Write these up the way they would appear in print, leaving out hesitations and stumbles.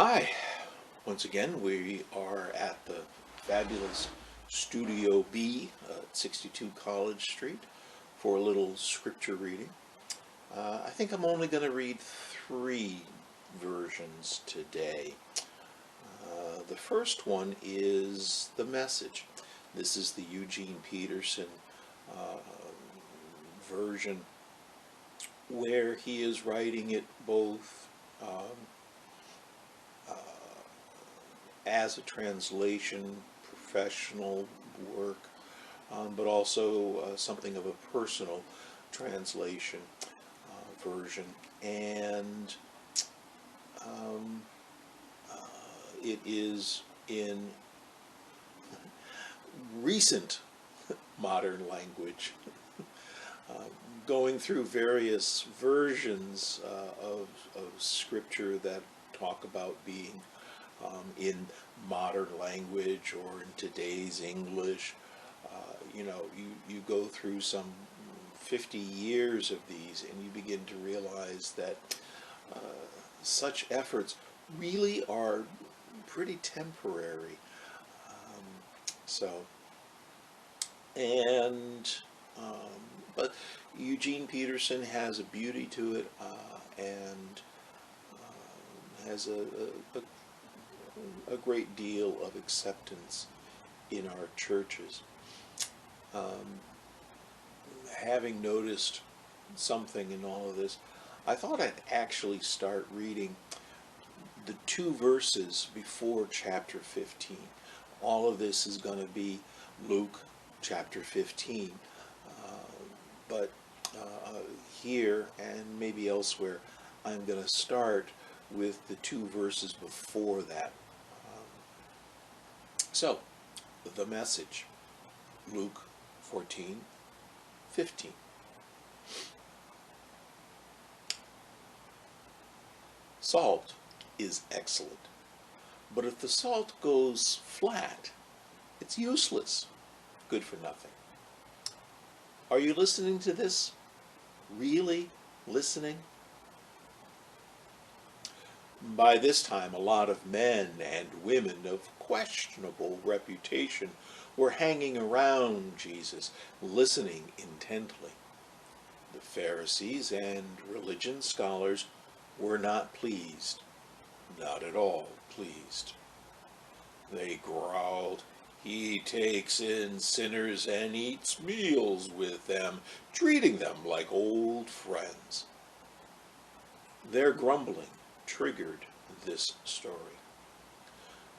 Hi, once again, we are at the fabulous Studio B at 62 College Street for a little scripture reading. I think I'm only going to read three versions today. The first one is the Message. This is the Eugene Peterson uh, version where he is writing it both uh, as a translation, professional work, but also something of a personal translation version. And um, it is in recent modern language, uh, going through various versions of scripture that talk about being in modern language or in today's English. You go through some 50 years of these and you begin to realize that uh, such efforts really are pretty temporary. Um, so, and, but Eugene Peterson has a beauty to it and has a great deal of acceptance in our churches. Um, Having noticed something in all of this, I thought I'd actually start reading the two verses before chapter 15. All of this is going to be Luke chapter 15. Uh, but here and maybe elsewhere, I'm going to start with the two verses before that. Um, so, the Message, Luke 14:15. Salt is excellent, but if the salt goes flat, it's useless, good for nothing. Are you listening to this? Really listening? By this time, a lot of men and women of questionable reputation were hanging around Jesus, listening intently. The Pharisees and religion scholars were not pleased, not at all pleased. They growled, "He takes in sinners and eats meals with them, treating them like old friends." Their grumbling triggered this story.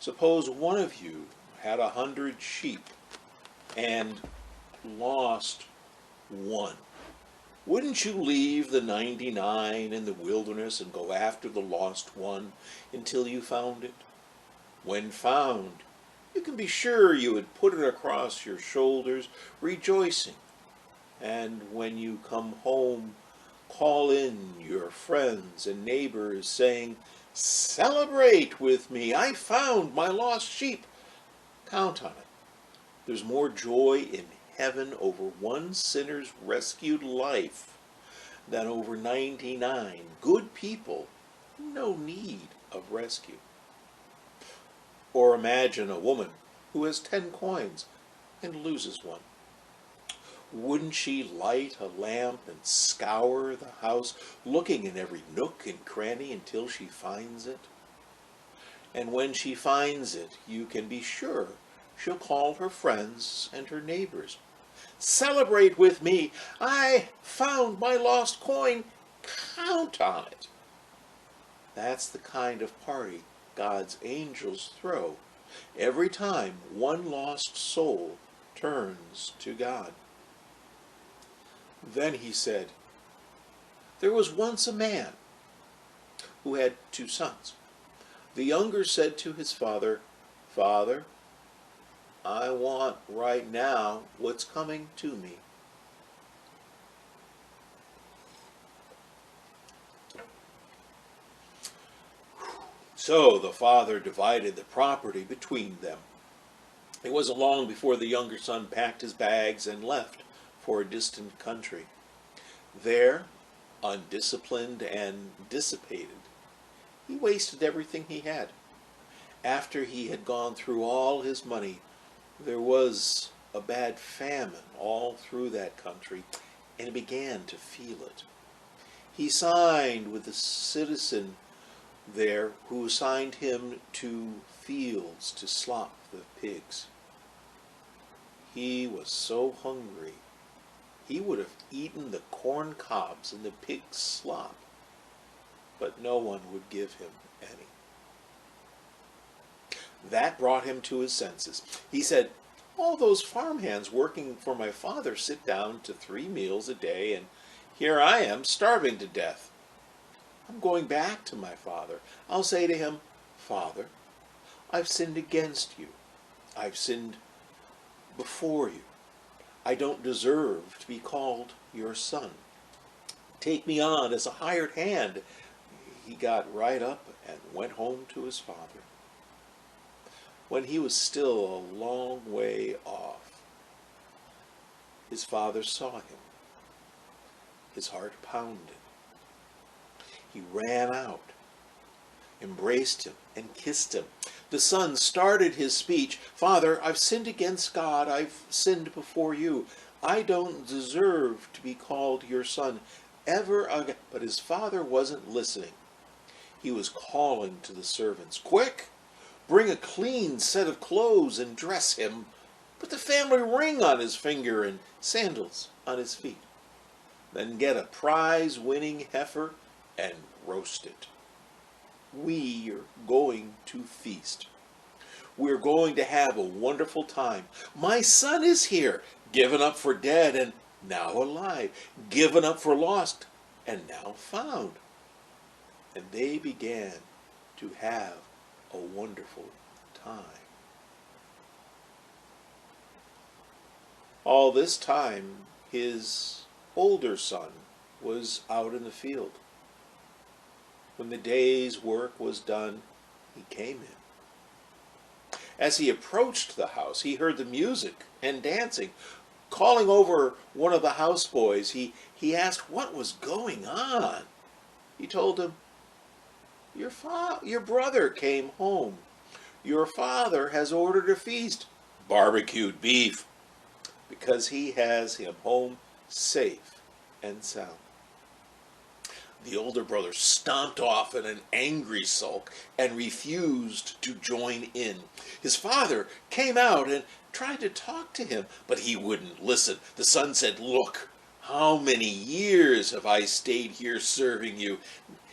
Suppose one of you had 100 sheep and lost one. Wouldn't you leave the 99 in the wilderness and go after the lost one until you found it? When found, you can be sure you would put it across your shoulders, rejoicing. And when you come home, call in your friends and neighbors, saying, "Celebrate with me, I found my lost sheep." Count on it. There's more joy in heaven over one sinner's rescued life than over 99 good people, no need of rescue. Or imagine a woman who has 10 coins and loses one. Wouldn't she light a lamp and scour the house, looking in every nook and cranny until she finds it? And when she finds it, you can be sure she'll call her friends and her neighbors. "Celebrate with me! I found my lost coin! Count on it!" That's the kind of party God's angels throw every time one lost soul turns to God. Then he said, "There was once a man who had 2 sons. The younger said to his father, 'Father, I want right now what's coming to me.' So the father divided the property between them. It wasn't long before the younger son packed his bags and left for a distant country. There, undisciplined and dissipated, He wasted everything he had. After he had gone through all his money, there was a bad famine all through that country, and he began to feel it. He signed with a citizen there who assigned him to fields to slop the pigs. He was so hungry, he would have eaten the corn cobs and the pig's slop, but no one would give him any. That brought him to his senses. He said, "All those farmhands working for my father sit down to 3 meals a day, and here I am starving to death. I'm going back to my father. I'll say to him, 'Father, I've sinned against you. I've sinned before you. I don't deserve to be called your son. Take me on as a hired hand.'" He got right up and went home to his father. When he was still a long way off, his father saw him. His heart pounded. He ran out, embraced him, and kissed him. The son started his speech, "Father, I've sinned against God. I've sinned before you. I don't deserve to be called your son ever again." But his father wasn't listening. He was calling to the servants, "Quick! Bring a clean set of clothes and dress him. Put the family ring on his finger and sandals on his feet. Then get a prize-winning heifer and roast it. We are going to feast. We're going to have a wonderful time. My son is here, given up for dead and now alive, given up for lost and now found." And they began to have a wonderful time. All this time, his older son was out in the field. When the day's work was done, he came in. As he approached the house, he heard the music and dancing. Calling over one of the houseboys, he asked what was going on. He told him, Your brother came home. Your father has ordered a feast, barbecued beef, because he has him home safe and sound." The older brother stomped off in an angry sulk and refused to join in. His father came out and tried to talk to him, but he wouldn't listen. The son said, "Look, how many years have I stayed here serving you,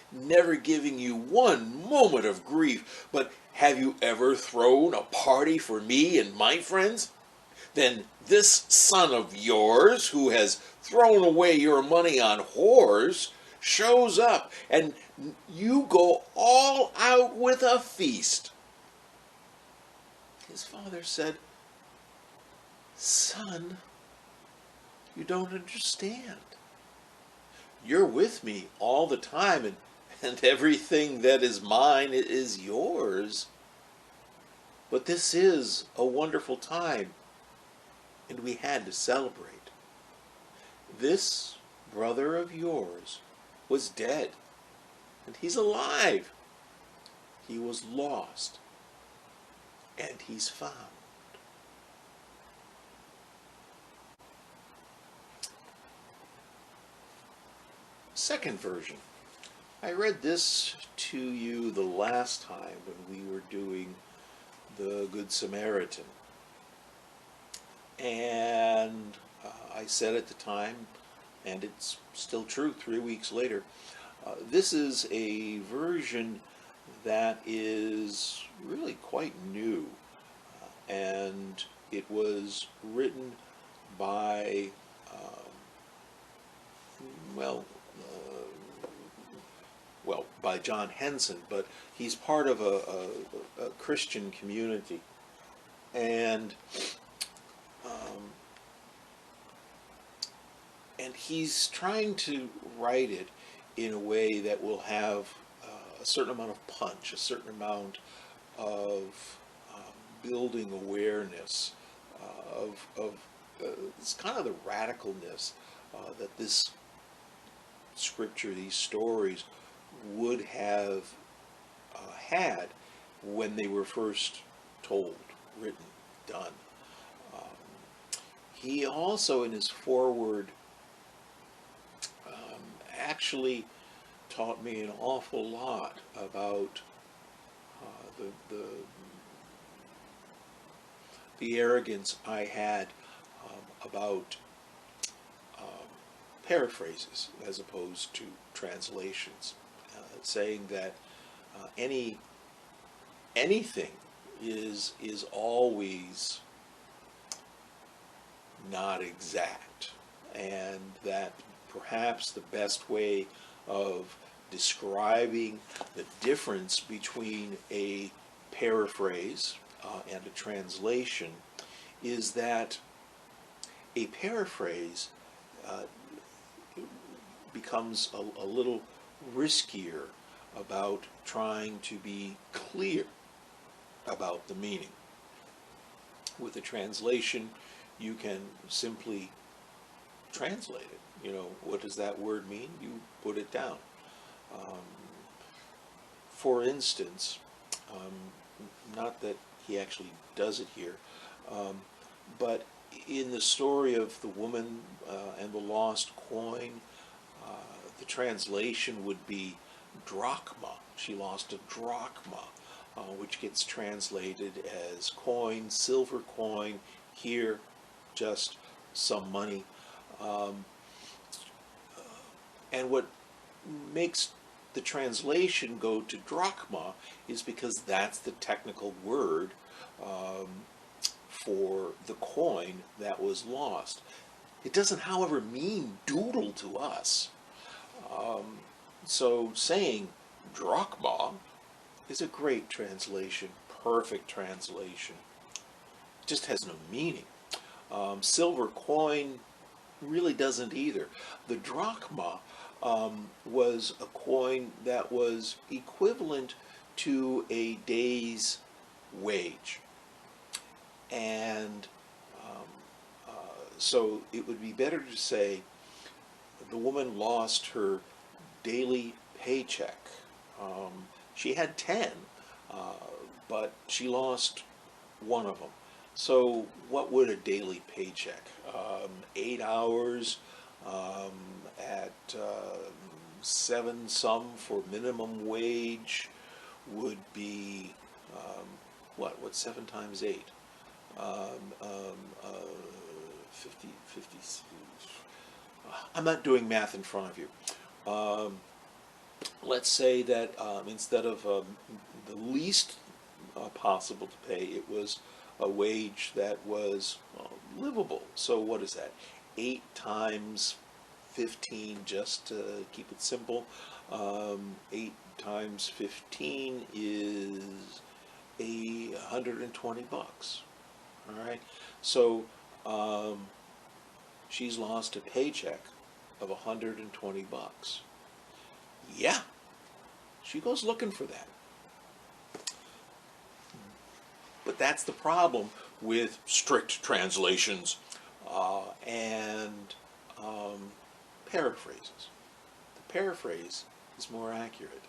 never giving you one moment of grief, but have you ever thrown a party for me and my friends? Then this son of yours, who has thrown away your money on whores, shows up, and you go all out with a feast." His father said, "Son, you don't understand. You're with me all the time, and everything that is mine is yours. But this is a wonderful time, and we had to celebrate. This brother of yours was dead, and he's alive. He was lost, and he's found." Second version. I read this to you the last time when we were doing the Good Samaritan. And I said at the time, and it's still true 3 weeks later, this is a version that is really quite new. And it was written by, well, by John Henson, but he's part of a Christian community. And he's trying to write it in a way that will have a certain amount of punch, a certain amount of building awareness, it's kind of the radicalness that this scripture, these stories, would have had when they were first told, written, done. He also, in his foreword, actually taught me an awful lot about the arrogance I had about paraphrases as opposed to translations, saying that anything is always not exact, and that perhaps the best way of describing the difference between a paraphrase and a translation is that a paraphrase becomes a little riskier about trying to be clear about the meaning. With a translation, you can simply translate it. You know, what does that word mean? You put it down. For instance, not that he actually does it here, but in the story of the woman and the lost coin, the translation would be drachma. She lost a drachma, which gets translated as coin, silver coin, here just some money. And what makes the translation go to drachma is because that's the technical word for the coin that was lost. It doesn't, however, mean doodle to us. So saying drachma is a great translation, perfect translation. It just has no meaning. Silver coin really doesn't either. The drachma was a coin that was equivalent to a day's wage. And so it would be better to say the woman lost her daily paycheck. She had 10, but she lost one of them. So what would a daily paycheck? 8 hours at 7 some for minimum wage would be, what's 7 times 8? 50, I'm not doing math in front of you. Let's say that instead of the least possible to pay, it was a wage that was livable. So what is that? 8 times 15, just to keep it simple. 8 times 15 is $120. All right. So she's lost a paycheck of $120. Yeah, she goes looking for that. But that's the problem with strict translations and paraphrases. The paraphrase is more accurate.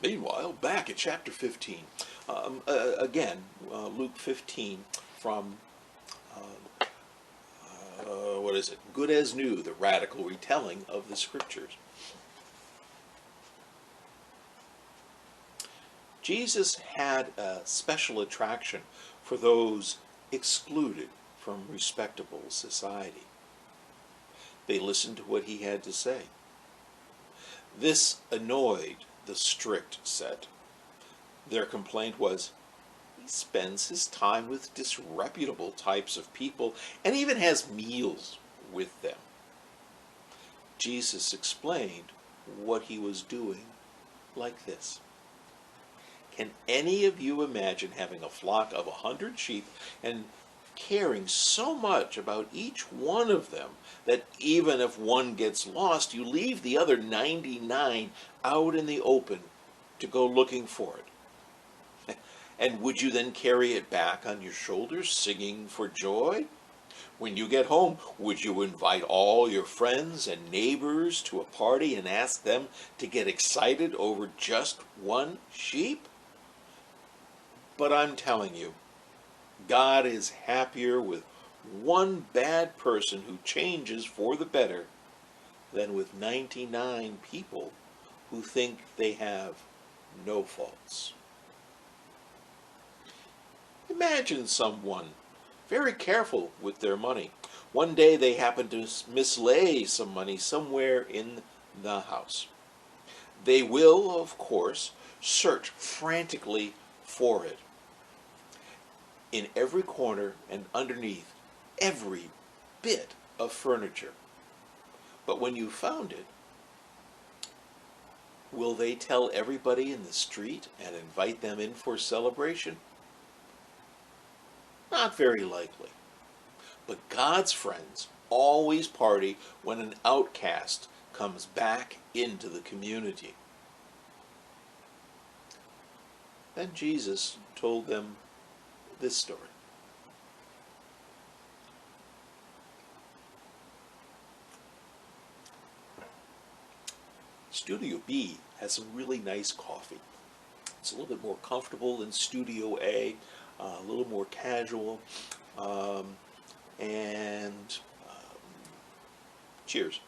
Meanwhile, back at chapter 15. Again, Luke 15 from, what is it? Good as New, the radical retelling of the scriptures. Jesus had a special attraction for those excluded from respectable society. They listened to what he had to say. This annoyed the strict set. Their complaint was, he spends his time with disreputable types of people and even has meals with them. Jesus explained what he was doing like this. Can any of you imagine having a flock of 100 sheep and caring so much about each one of them that even if one gets lost, you leave the other 99 out in the open to go looking for it? And would you then carry it back on your shoulders, singing for joy? When you get home, would you invite all your friends and neighbors to a party and ask them to get excited over just one sheep? But I'm telling you, God is happier with one bad person who changes for the better than with 99 people who think they have no faults. Imagine someone very careful with their money. One day they happen to mislay some money somewhere in the house. They will, of course, search frantically for it. In every corner and underneath every bit of furniture. But when you found it, will they tell everybody in the street and invite them in for celebration? Not very likely. But God's friends always party when an outcast comes back into the community. Then Jesus told them this story. Studio B has some really nice coffee. It's a little bit more comfortable than Studio A, a little more casual, and cheers.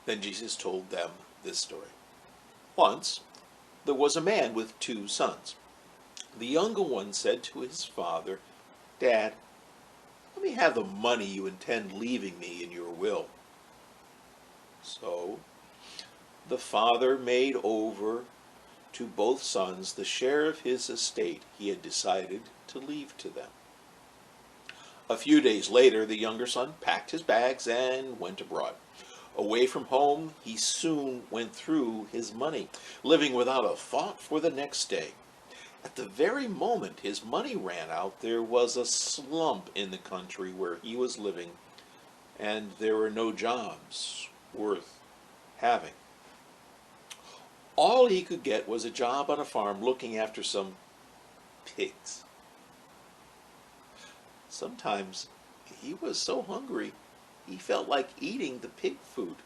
Then Jesus told them this story. Once there was a man with 2 sons. The younger one said to his father, "Dad, let me have the money you intend leaving me in your will." So the father made over to both sons the share of his estate he had decided to leave to them. A few days later, the younger son packed his bags and went abroad. Away from home, he soon went through his money, living without a thought for the next day. At the very moment his money ran out, there was a slump in the country where he was living, and there were no jobs worth having. All he could get was a job on a farm looking after some pigs. Sometimes he was so hungry he felt like eating the pig food.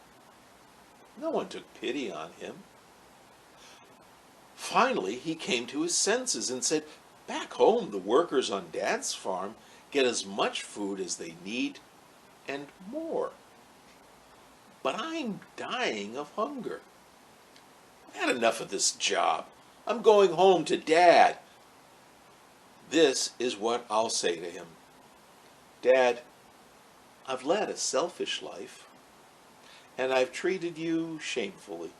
No one took pity on him. Finally, he came to his senses and said, "Back home, the workers on Dad's farm get as much food as they need and more. But I'm dying of hunger. I've had enough of this job. I'm going home to Dad." This is what I'll say to him. "Dad, I've led a selfish life, and I've treated you shamefully.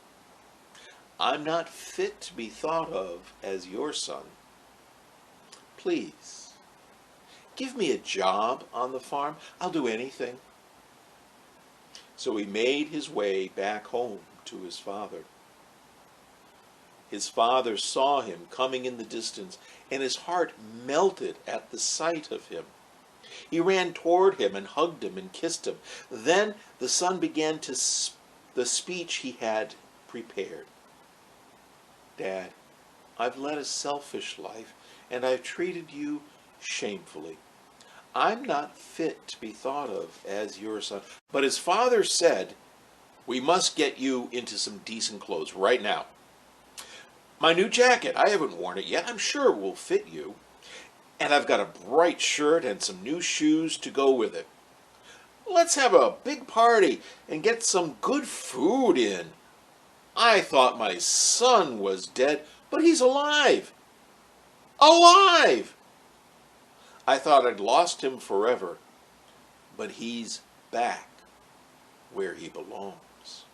I'm not fit to be thought of as your son. Please, give me a job on the farm. I'll do anything." So he made his way back home to his father. His father saw him coming in the distance, and his heart melted at the sight of him. He ran toward him and hugged him and kissed him. Then the son began the speech he had prepared. "Dad, I've led a selfish life, and I've treated you shamefully. I'm not fit to be thought of as your son." But his father said, "We must get you into some decent clothes right now. My new jacket, I haven't worn it yet. I'm sure it will fit you. And I've got a bright shirt and some new shoes to go with it. Let's have a big party and get some good food in. I thought my son was dead, but he's alive. Alive! I thought I'd lost him forever, but he's back where he belongs."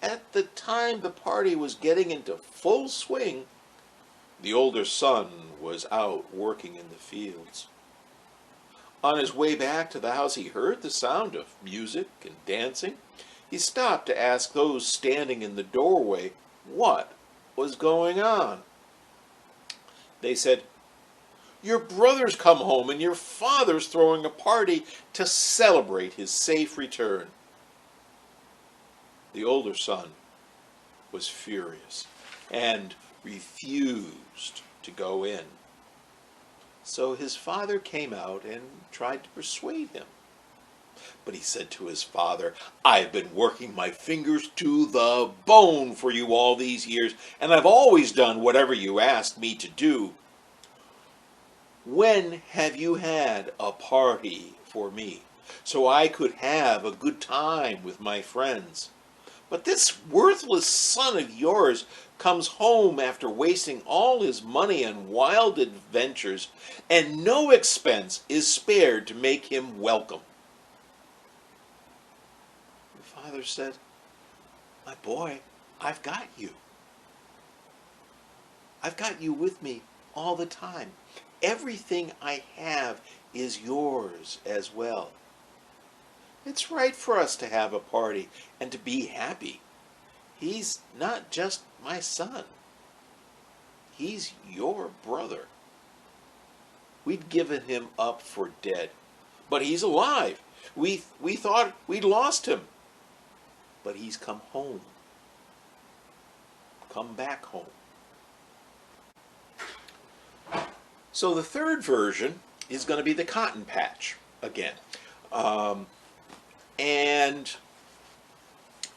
At the time the party was getting into full swing, the older son was out working in the fields. On his way back to the house, he heard the sound of music and dancing. He stopped to ask those standing in the doorway what was going on. They said, "Your brother's come home and your father's throwing a party to celebrate his safe return." The older son was furious and refused to go in. So his father came out and tried to persuade him. But he said to his father, "I've been working my fingers to the bone for you all these years, and I've always done whatever you asked me to do. When have you had a party for me, so I could have a good time with my friends? But this worthless son of yours comes home after wasting all his money on wild adventures, and no expense is spared to make him welcome." The father said, "My boy, I've got you. I've got you with me all the time. Everything I have is yours as well. It's right for us to have a party and to be happy. He's not just my son. He's your brother. We'd given him up for dead, but he's alive. We thought we'd lost him, but he's come home. Come back home." So the third version is going to be the Cotton Patch again. And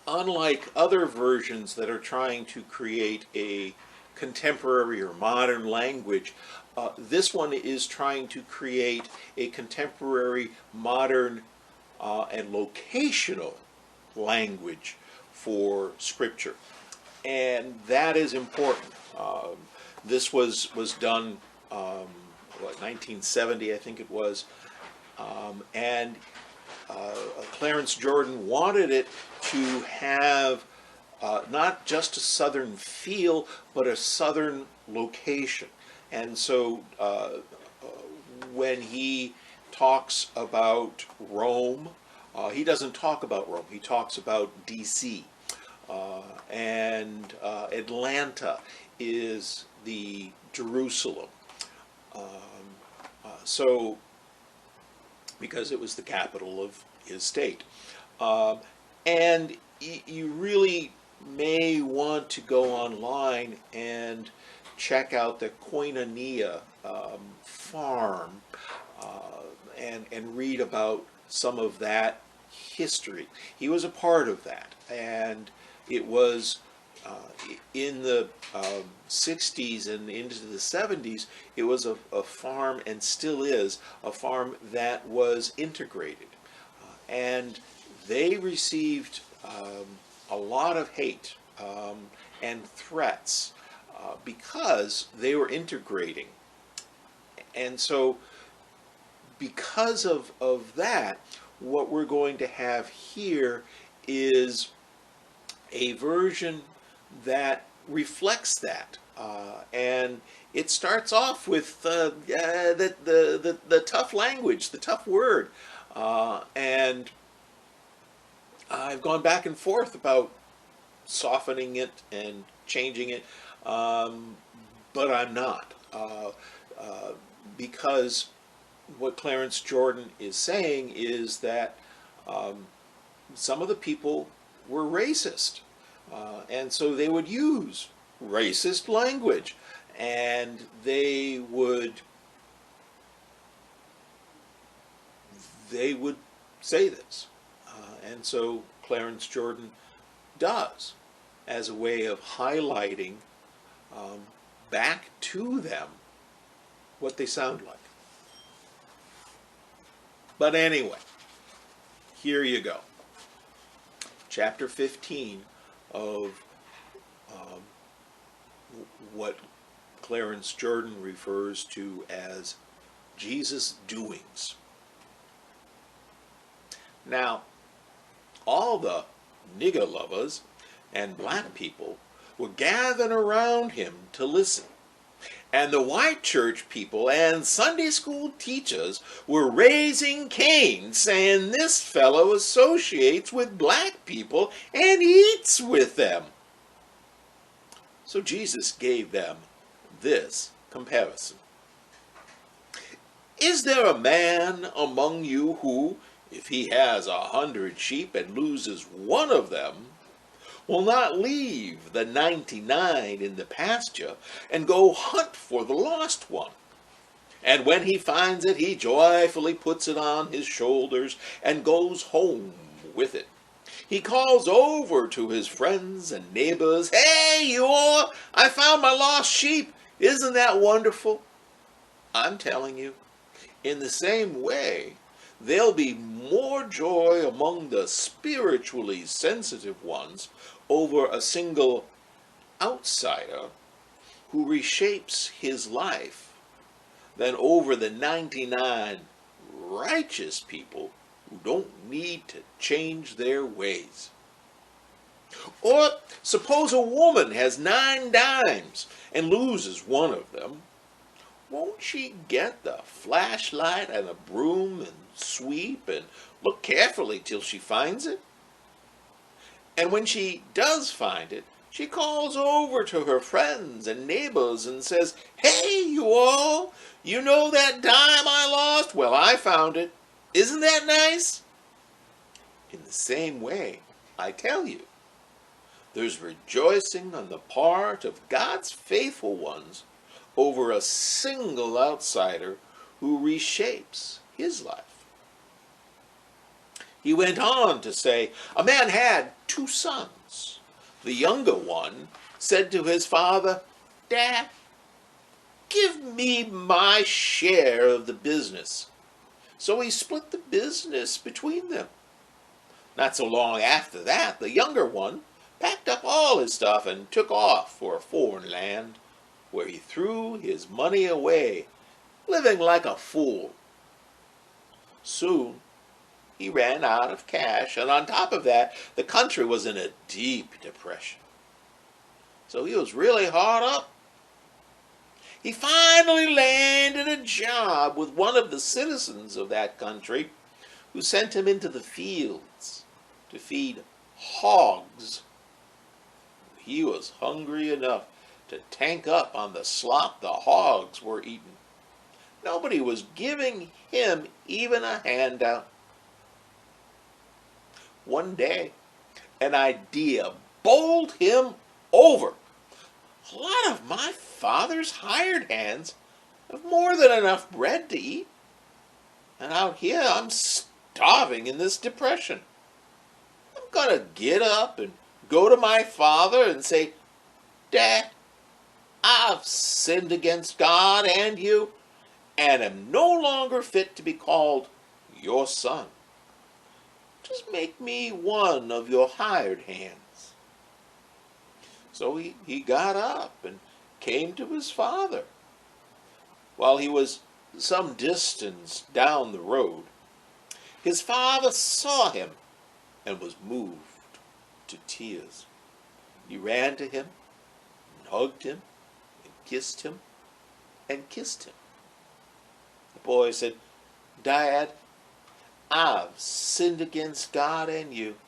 unlike other versions that are trying to create a contemporary or modern language, this one is trying to create a contemporary, modern, and locational language for Scripture. And that is important. This was done, 1970, I think it was, and Clarence Jordan wanted it to have not just a southern feel, but a southern location. And so when he talks about Rome, he doesn't talk about Rome, he talks about D.C. And Atlanta is the Jerusalem. So, because it was the capital of his state. And you really may want to go online and check out the Koinonia farm and read about some of that history. He was a part of that, and it was in the 60s and into the 70s, it was a farm, and still is a farm, that was integrated. And they received a lot of hate and threats because they were integrating. And so because of that, what we're going to have here is a version that reflects that, and it starts off with the tough language, the tough word, and I've gone back and forth about softening it and changing it, but I'm not, because what Clarence Jordan is saying is that some of the people were racist. And so they would use racist language, and they would say this. And so Clarence Jordan does, as a way of highlighting back to them what they sound like. But anyway, here you go. Chapter 15 of what Clarence Jordan refers to as Jesus' doings. Now, all the nigger lovers and black people were gathering around him to listen. And the white church people and Sunday school teachers were raising Cain, saying this fellow associates with black people and eats with them. So Jesus gave them this comparison. Is there a man among you who, if he has 100 sheep and loses one of them, will not leave the 99 in the pasture and go hunt for the lost one. And when he finds it, he joyfully puts it on his shoulders and goes home with it. He calls over to his friends and neighbors, "Hey, you all, I found my lost sheep. Isn't that wonderful?" I'm telling you, in the same way, there'll be more joy among the spiritually sensitive ones over a single outsider who reshapes his life than over the 99 righteous people who don't need to change their ways. Or suppose a woman has 9 dimes and loses one of them. Won't she get the flashlight and a broom and sweep and look carefully till she finds it? And when she does find it, she calls over to her friends and neighbors and says, "Hey, you all, you know that dime I lost? Well, I found it. Isn't that nice?" In the same way, I tell you, there's rejoicing on the part of God's faithful ones over a single outsider who reshapes his life. He went on to say, a man had 2 sons. The younger one said to his father, "Dad, give me my share of the business." So he split the business between them. Not so long after that, the younger one packed up all his stuff and took off for a foreign land, where he threw his money away, living like a fool. Soon, he ran out of cash, and on top of that, the country was in a deep depression. So he was really hard up. He finally landed a job with one of the citizens of that country, who sent him into the fields to feed hogs. He was hungry enough to tank up on the slop the hogs were eating. Nobody was giving him even a handout. One day, an idea bowled him over. A lot of my father's hired hands have more than enough bread to eat. And out here I'm starving in this depression. I'm going to get up and go to my father and say, "Dad, I've sinned against God and you, and am no longer fit to be called your son. Just make me one of your hired hands." So he got up and came to his father. While he was some distance down the road, his father saw him and was moved to tears. He ran to him and hugged him and kissed him and kissed him. The boy said, "Dad, I've sinned against God and you,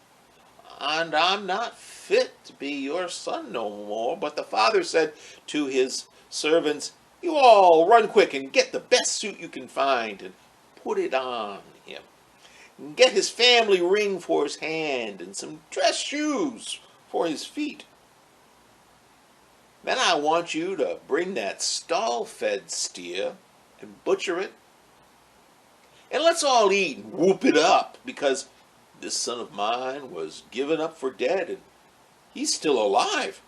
and I'm not fit to be your son no more." But the father said to his servants, "You all run quick and get the best suit you can find and put it on him. And get his family ring for his hand and some dress shoes for his feet. Then I want you to bring that stall-fed steer and butcher it. And let's all eat and whoop it up, because this son of mine was given up for dead, and he's still alive.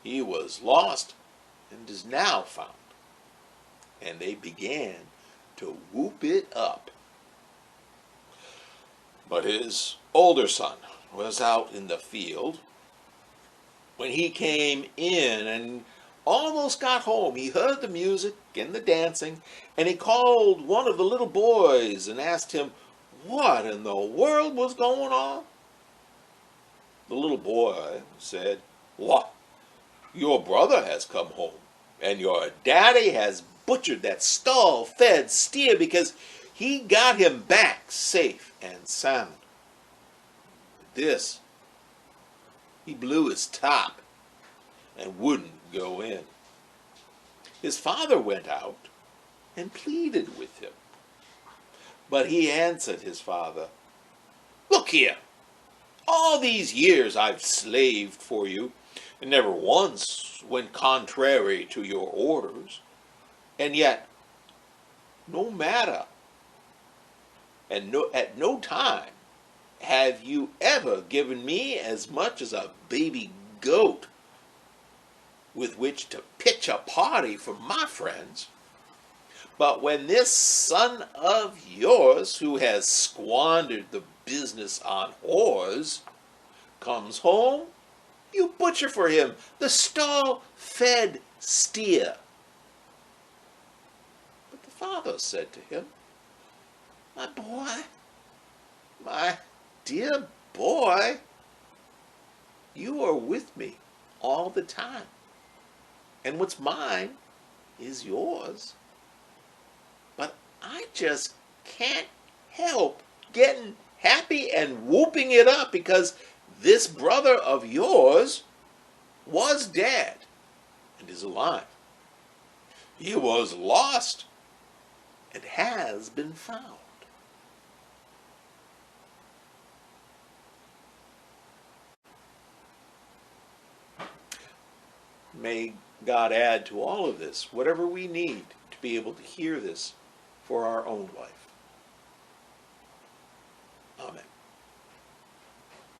He was lost and is now found." And they began to whoop it up. But his older son was out in the field. When he came in and almost got home, he heard the music and the dancing, and he called one of the little boys and asked him what in the world was going on. The little boy said, "What? Your brother has come home, and your daddy has butchered that stall-fed steer because he got him back safe and sound. This, he blew his top and wouldn't go in." His father went out and pleaded with him. But he answered his father, "Look here, All these years I've slaved for you, and never once went contrary to your orders. And yet, no matter, at no time have you ever given me as much as a baby goat with which to pitch a party for my friends. But when this son of yours, who has squandered the business on whores, comes home, you butcher for him the stall-fed steer. But the father said to him, my boy, my dear boy, you are with me all the time, and what's mine is yours. But I just can't help getting happy and whooping it up because this brother of yours was dead and is alive. He was lost and has been found. May God add to all of this whatever we need to be able to hear this for our own life. Amen.